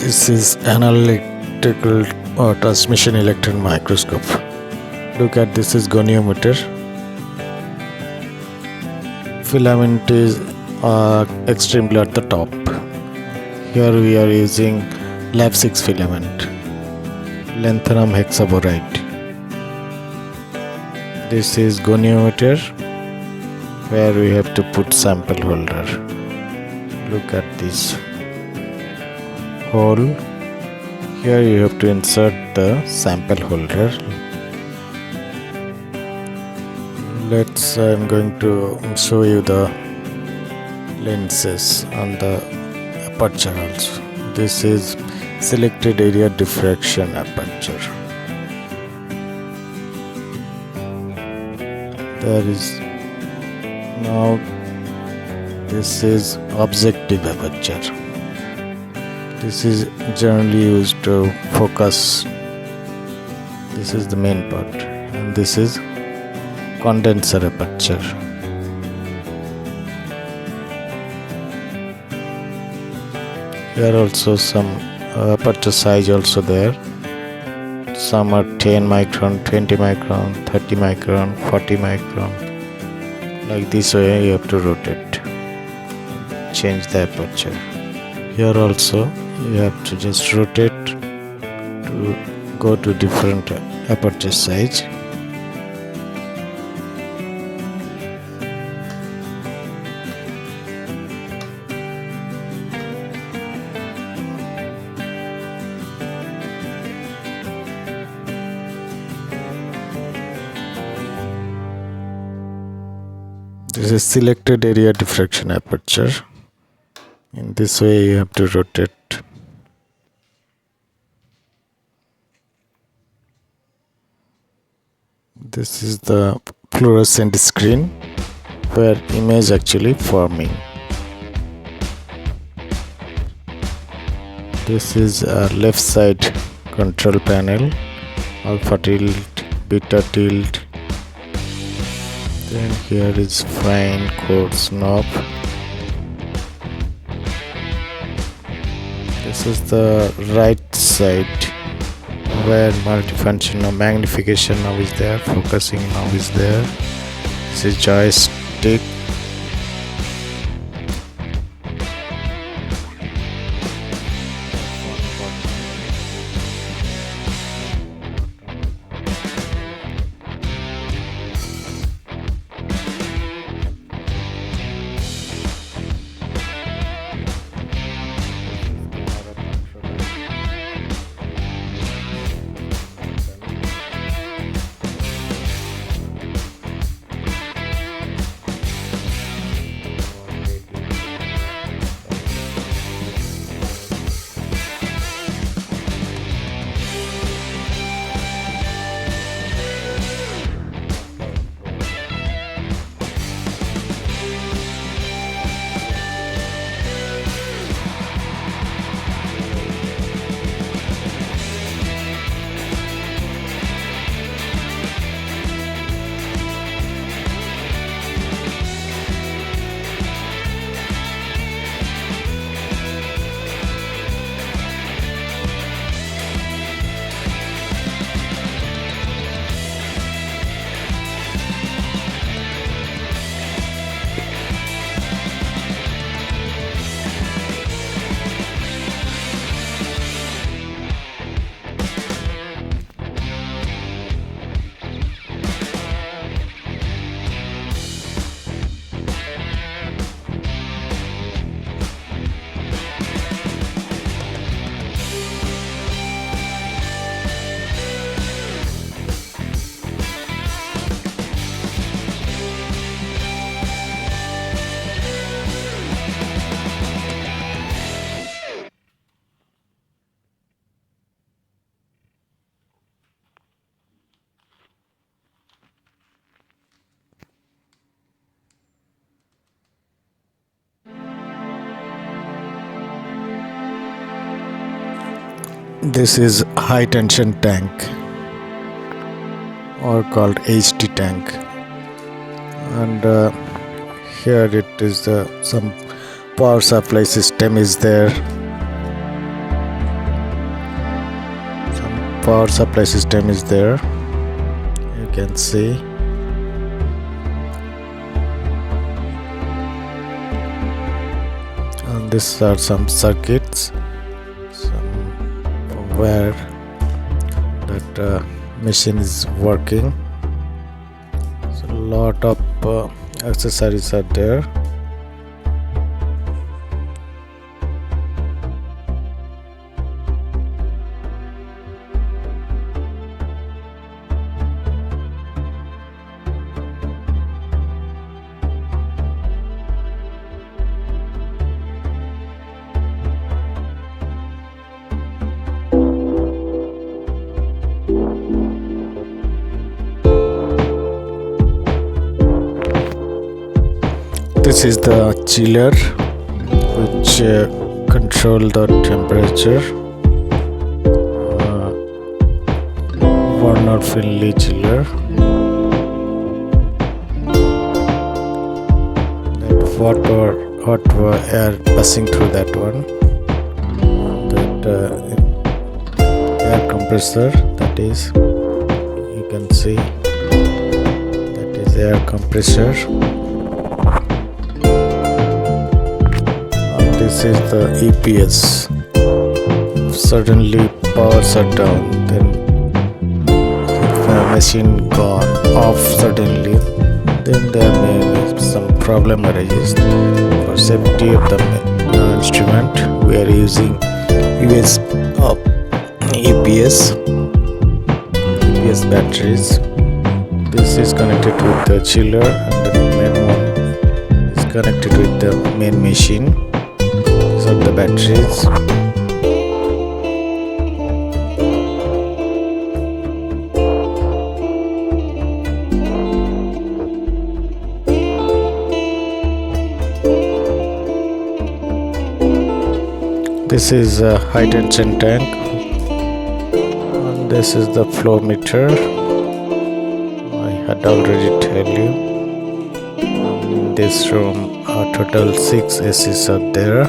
This is analytical transmission electron microscope. Look at this is goniometer. Filament is extremely at the top. Here we are using lab 6 filament, lanthanum hexaboride. This is goniometer where we have to put sample holder. Look at this hole. Here you have to insert the sample holder. I'm going to show you the lenses on the aperture also. This is selected area diffraction aperture. This is objective aperture. This is generally used to focus. This is the main part, and this is condenser aperture. Here also some aperture size also there. Some are 10 micron, 20 micron, 30 micron, 40 micron. Like this way you have to rotate, change the aperture. Here also you have to just rotate to go to different aperture size. This is selected area diffraction aperture. In this way you have to rotate. This is the fluorescent screen where image actually forming. This is a left side control panel, alpha tilt, beta tilt. Then here is fine quartz knob. This is the right side where multifunctional magnification knob is there, focusing knob is there. This is joystick. This is high tension tank or called HT tank, and here it is some power supply system is there. power supply system is there, you can see. And these are some circuits, where that machine is working. So a lot of accessories are there. This is the chiller which control the temperature. Warner Finley chiller. That hot air passing through that one. That air compressor, that is, you can see, that is air compressor. This is the EPS. Suddenly power shut down, then if a machine gone off suddenly, then there may be some problem arises. For safety of the instrument, we are using EPS batteries. This is connected with the chiller, and the main one is connected with the main machine. These are the batteries. This is a high tension tank, and this is the flow meter. I had already tell you. In this room, a total 6 ACs are there.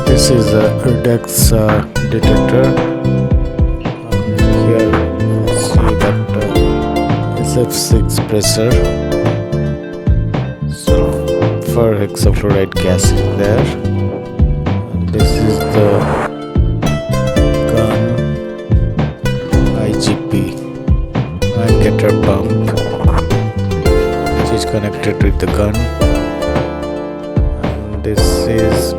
This is a redox detector. Here you see that SF6 pressure, sulfur hexafluoride gas is there. And this is the gun IGP, ion getter pump, which is connected with the gun. And this is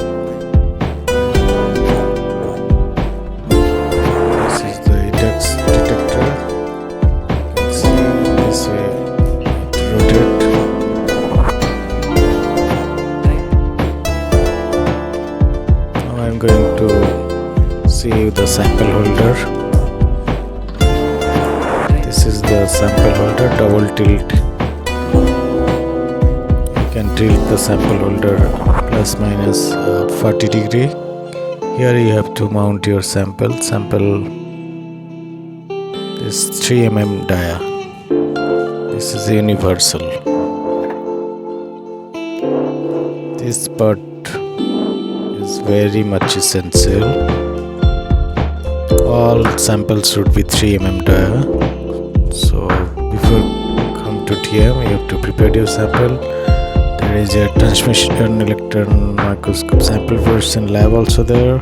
going to see the sample holder. This is the sample holder, double tilt. You can tilt the sample holder plus minus 40 degree. Here you have to mount your sample. This 3 mm dia. This is universal. This part is very much essential. All samples should be 3 mm dia. So before come to TM, you have to prepare your sample. There is a transmission electron microscope sample version lab also there.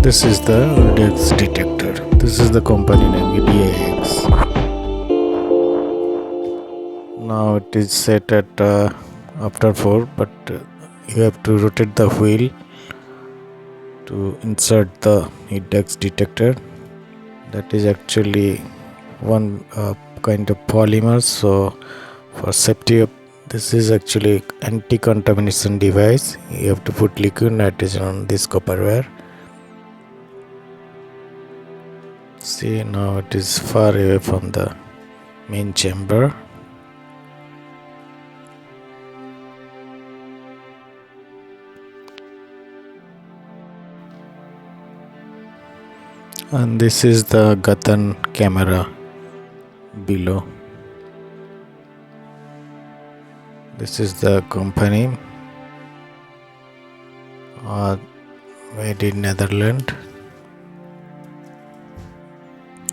This is the redox detector. This is the company name, EDAX. Now it is set at after 4, but you have to rotate the wheel to insert the heat detector. That is actually one kind of polymer. So for safety, this is actually anti-contamination device. You have to put liquid nitrogen on this copperware. See, now it is far away from the main chamber. And this is the Gatan camera below. This is the company made in Netherlands,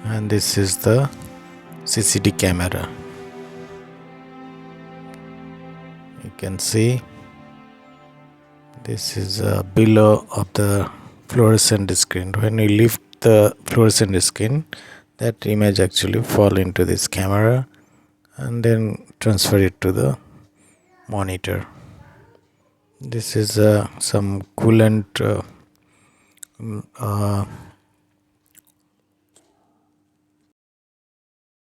and this is the CCD camera. You can see this is below of the fluorescent screen. When you lift the fluorescent screen, that image actually fall into this camera and then transfer it to the monitor. This is some coolant